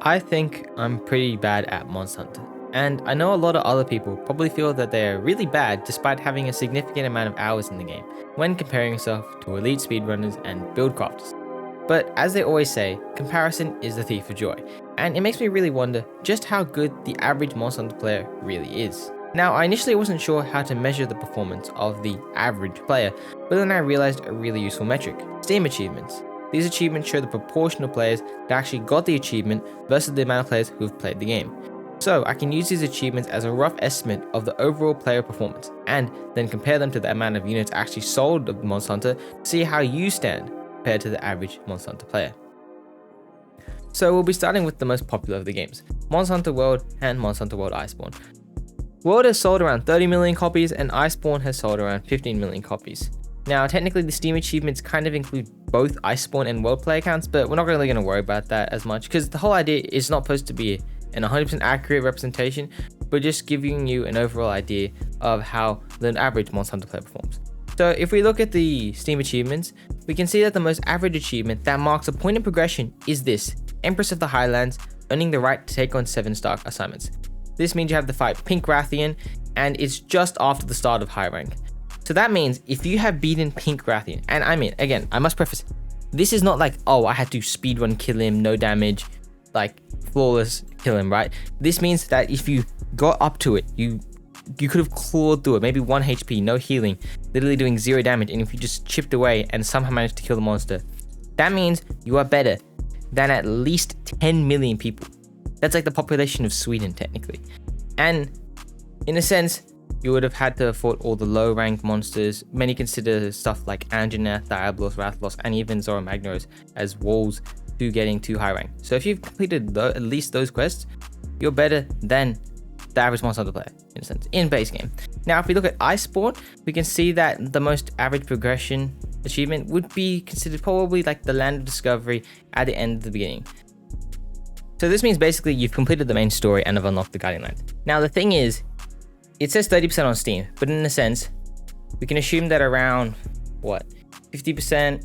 I think I'm pretty bad at Monster Hunter, and I know a lot of other people probably feel that they're really bad despite having a significant amount of hours in the game when comparing yourself to elite speedrunners and build crafters. But as they always say, comparison is the thief of joy, and it makes me really wonder just how good the average Monster Hunter player really is. Now, I initially wasn't sure how to measure the performance of the average player, but then I realized a really useful metric: Steam achievements. These achievements show the proportion of players that actually got the achievement versus the amount of players who have played the game. So I can use these achievements as a rough estimate of the overall player performance, and then compare them to the amount of units actually sold of Monster Hunter to see how you stand compared to the average Monster Hunter player. So we'll be starting with the most popular of the games, Monster Hunter World and Monster Hunter World Iceborne. World has sold around 30 million copies and Iceborne has sold around 15 million copies. Now, technically the Steam achievements kind of include both Iceborne and World player counts, but we're not really going to worry about that as much because the whole idea is not supposed to be an 100% accurate representation, but just giving you an overall idea of how the average Monster Hunter player performs. So if we look at the Steam achievements, we can see that the most average achievement that marks a point in progression is this: Empress of the Highlands, earning the right to take on 7-star assignments. This means you have to fight Pink Rathian, and it's just after the start of high rank. So that means if you have beaten Pink Rathian, and I mean, again, I must preface, this is not like, oh, I had to speedrun kill him, no damage, like flawless kill him, right? This means that if you got up to it, you could have clawed through it, maybe 1 HP, no healing, literally doing 0 damage, and if you just chipped away and somehow managed to kill the monster, that means you are better than at least 10 million people. That's like the population of Sweden, technically. And in a sense, you would have had to have fought all the low rank monsters. Many consider stuff like Anjanath, Diablos, Rathlos, and even Zora Magnaros as walls to getting to high rank. So if you've completed at least those quests, you're better than the average Monster Hunter player, in a sense, in base game. Now, if we look at Iceborne, we can see that the most average progression achievement would be considered probably like the Land of Discovery at the end of the beginning. So this means basically you've completed the main story and have unlocked the Guardian Lands. Now the thing is, it says 30% on Steam, but in a sense, we can assume that around, 50%,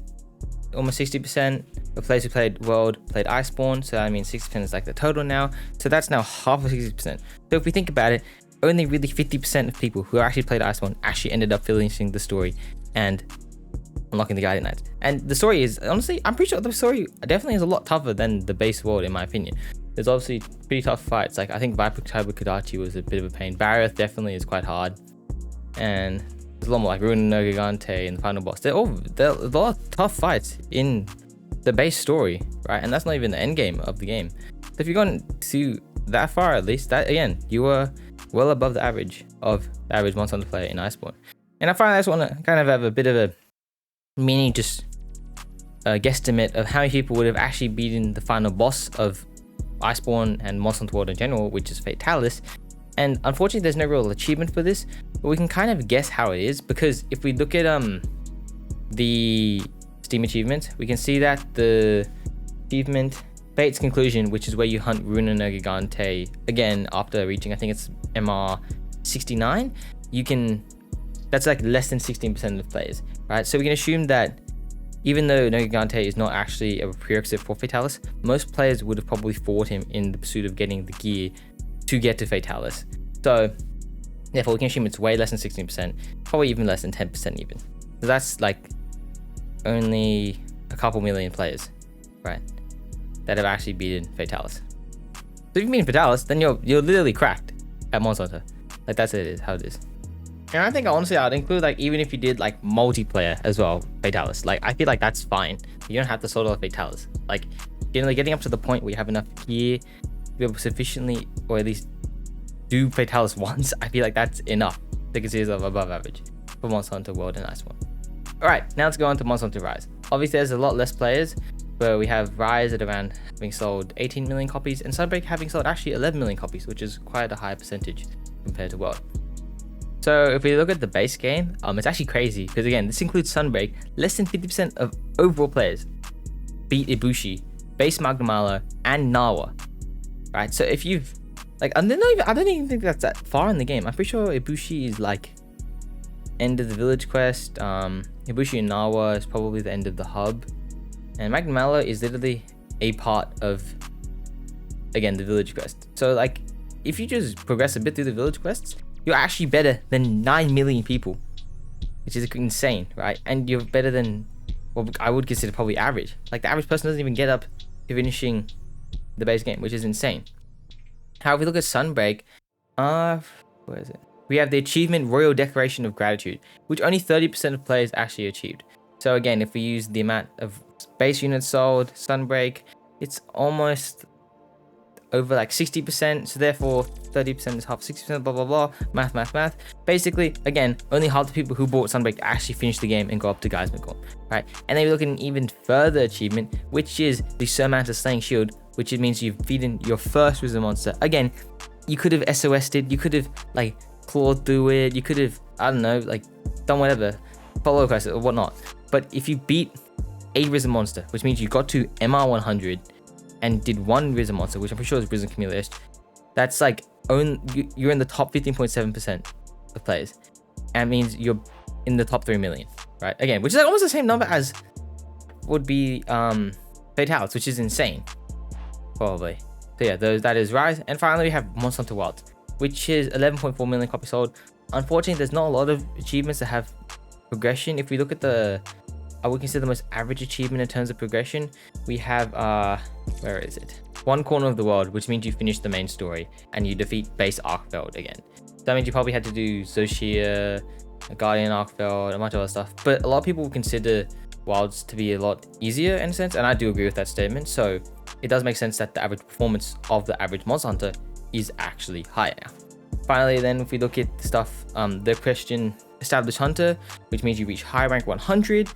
almost 60% of players who played World played Iceborne, so I mean 60% is like the total now, so that's now half of 60%. So if we think about it, only really 50% of people who actually played Iceborne actually ended up finishing the story and unlocking the Guardian Lands. And the story is, honestly, I'm pretty sure the story definitely is a lot tougher than the base World, in my opinion. There's obviously pretty tough fights. Like, I think Viper Tiber Kodachi was a bit of a pain. Barroth definitely is quite hard. And there's a lot more like Runa no Gigante and the final boss. There are a lot of tough fights in the base story, right? And that's not even the end game of the game. So if you've gone to that far, at least, that again, you are well above the average of the average Monster Hunter player in Iceborne. And I finally just want to kind of have a bit of a mini guesstimate of how many people would have actually beaten the final boss of Iceborne and Monster Hunter World in general, which is Fatalis. And unfortunately there's no real achievement for this, but we can kind of guess how it is, because if we look at the Steam achievements, we can see that the achievement Fate's Conclusion, which is where you hunt Runa no Gigante again after reaching, I think it's MR 69, that's like less than 16% of players, right? So we can assume that even though no Gigante is not actually a prerequisite for Fatalis, most players would have probably fought him in the pursuit of getting the gear to get to Fatalis. So therefore we can assume it's way less than 16%, probably even less than 10% even. So that's like only a couple million players, right, that have actually beaten Fatalis. So if you beat Fatalis, then you're literally cracked at Monster Hunter. Like, that's how it is. And I think honestly I'd include, like, even if you did like multiplayer as well, Fatalis. Like, I feel like that's fine. You don't have to solo Fatalis. Like, generally getting up to the point where you have enough gear to be able to sufficiently, or at least do Fatalis once, I feel like that's enough to consider yourself above average for Monster Hunter World and Iceborne. Alright, now let's go on to Monster Hunter Rise. Obviously there's a lot less players, but we have Rise at around having sold 18 million copies and Sunbreak having sold actually 11 million copies, which is quite a high percentage compared to World. So if we look at the base game, it's actually crazy because again, this includes Sunbreak. Less than 50% of overall players beat Ibushi, base Magnamalo, and Nawa. Right? So if you've I don't even think that's that far in the game. I'm pretty sure Ibushi is like end of the village quest. Ibushi and Nawa is probably the end of the hub, and Magnamalo is literally a part of again, the village quest. So like, if you just progress a bit through the village quests, you're actually better than 9 million people, which is insane, right? And you're better than, well, I would consider probably average. Like the average person doesn't even get up to finishing the base game, which is insane. However, if we look at Sunbreak, where is it? We have the achievement Royal Declaration of Gratitude, which only 30% of players actually achieved. So again, if we use the amount of base units sold, Sunbreak, it's almost over like 60%. So therefore, 30% is half 60%, blah, blah, blah, math. Basically, again, only half the people who bought Sunbreak actually finished the game and go up to Geismar, right? And then we look at an even further achievement, which is the Surmount of Slaying Shield, which means you've beaten your first Wizard monster. Again, you could have SOS'd it, you could have like clawed through it, you could have, I don't know, like done whatever, follow quest or whatnot. But if you beat a Risen monster, which means you got to MR 100 and did one Risen monster, which I'm pretty sure is Risen Chameleon, that's like you're in the top 15.7% of players, and it means you're in the top 3 million, right? Again, which is like almost the same number as would be Fatales, which is insane, probably. So yeah, that is Rise. And finally we have Monster Hunter Wilds, which is 11.4 million copies sold. Unfortunately, there's not a lot of achievements that have progression. If we look at I would consider the most average achievement in terms of progression, we have where is it? One Corner of the World, which means you finish the main story and you defeat base Arkfeld again. So that means you probably had to do Zoshia, Guardian Arkfeld, a bunch of other stuff. But a lot of people consider Wilds to be a lot easier in a sense, and I do agree with that statement. So it does make sense that the average performance of the average Monster Hunter is actually higher. Finally, then, if we look at stuff, the Christian Established Hunter, which means you reach high rank 100,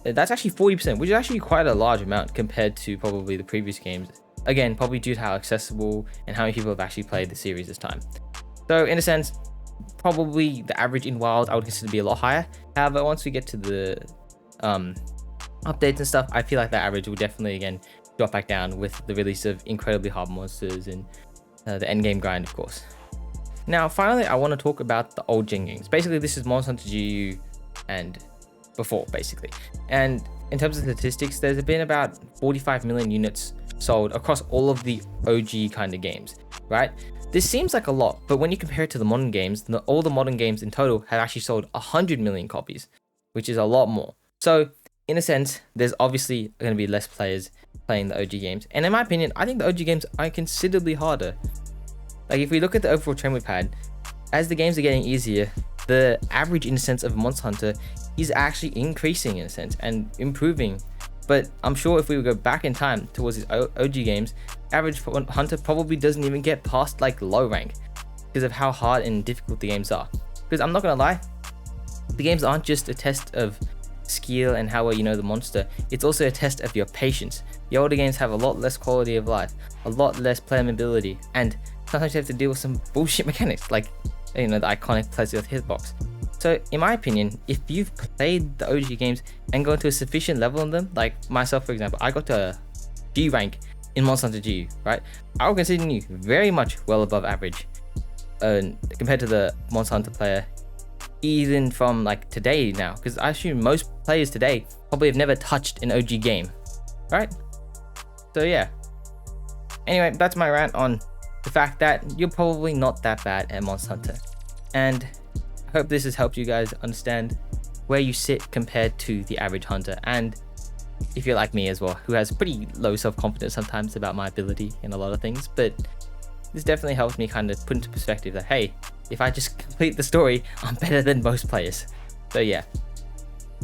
that's actually 40%, which is actually quite a large amount compared to probably the previous games. Again, probably due to how accessible and how many people have actually played the series this time. So in a sense, probably the average in Wild I would consider to be a lot higher. However, once we get to the updates and stuff, I feel like that average will definitely again drop back down with the release of incredibly hard monsters and the endgame grind, of course. Now, finally, I want to talk about the old gen games. Basically, this is Monster Hunter GU and before, basically. And in terms of statistics, there's been about 45 million units sold across all of the OG kind of games, right? This seems like a lot, but when you compare it to the modern games, all the modern games in total have actually sold 100 million copies, which is a lot more. So, in a sense, there's obviously going to be less players playing the OG games. And in my opinion, I think the OG games are considerably harder. Like, if we look at the overall trend we've had, as the games are getting easier, the average, in a sense, of Monster Hunter is actually increasing, in a sense, and improving. But I'm sure if we would go back in time towards these OG games, average Hunter probably doesn't even get past, like, low rank because of how hard and difficult the games are. Because I'm not going to lie, the games aren't just a test of skill and how well you know the monster, it's also a test of your patience. The older games have a lot less quality of life, a lot less playability, and sometimes you have to deal with some bullshit mechanics, like, you know, the iconic Plesioth hitbox. So in my opinion, if you've played the OG games and gone to a sufficient level in them, like myself for example, I got to a G rank in Monster Hunter GU, right? I would consider you very much well above average compared to the Monster Hunter player, even from like today now, because I assume most players today probably have never touched an OG game, right? So yeah. Anyway, that's my rant on the fact that you're probably not that bad at Monster Hunter. And I hope this has helped you guys understand where you sit compared to the average hunter. And if you're like me as well, who has pretty low self-confidence sometimes about my ability in a lot of things, but this definitely helps me kind of put into perspective that, hey, if I just complete the story, I'm better than most players. So yeah.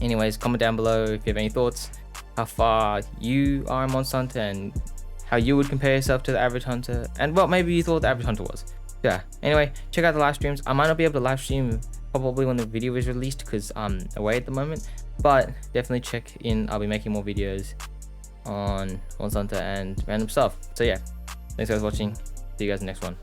Anyways, comment down below if you have any thoughts, how far you are in Monster Hunter and how you would compare yourself to the average hunter, and what maybe you thought the average hunter was. Yeah, anyway, check out the live streams. I might not be able to live stream probably when the video is released because I'm away at the moment, but definitely check in. I'll be making more videos on Monster Hunter and random stuff. So yeah, thanks guys for watching. See you guys in the next one.